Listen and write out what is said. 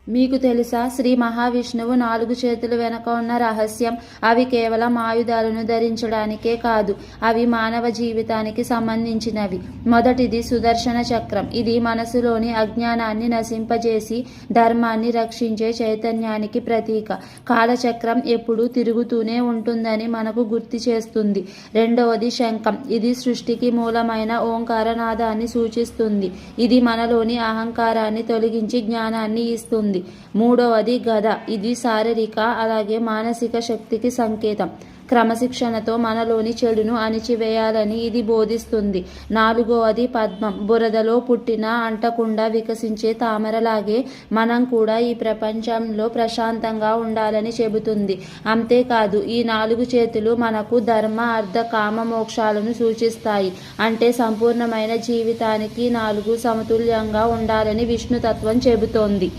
మీకు తెలుసా శ్రీ మహావిష్ణువు 4 చేతులు వెనక ఉన్న రహస్యం? అవి కేవలం ఆయుధాలను ధరించడానికే కాదు, అవి మానవ జీవితానికి సంబంధించినవి. మొదటిది సుదర్శన చక్రం. ఇది మనసులోని అజ్ఞానాన్ని నశింపజేసి ధర్మాన్ని రక్షించే చైతన్యానికి ప్రతీక. కాలచక్రం ఎప్పుడూ తిరుగుతూనే ఉంటుందని మనకు గుర్తు చేస్తుంది. రెండవది శంఖం. ఇది సృష్టికి మూలమైన ఓంకారనాదాన్ని సూచిస్తుంది. ఇది మనలోని అహంకారాన్ని తొలగించి జ్ఞానాన్ని ఇస్తుంది. మూడవది గద. ఇది శారీరక అలాగే మానసిక శక్తికి సంకేతం. క్రమశిక్షణతో మనలోని చెడును అణిచివేయాలని ఇది బోధిస్తుంది. నాలుగవది పద్మం. బురదలో పుట్టిన అంటకుండా వికసించే తామరలాగే మనం కూడా ఈ ప్రపంచంలో ప్రశాంతంగా ఉండాలని చెబుతుంది. అంతేకాదు, ఈ 4 చేతులు మనకు ధర్మ, అర్థ, కామ, మోక్షాలను సూచిస్తాయి. అంటే సంపూర్ణమైన జీవితానికి 4 సమతుల్యంగా ఉండాలని విష్ణుతత్వం చెబుతోంది.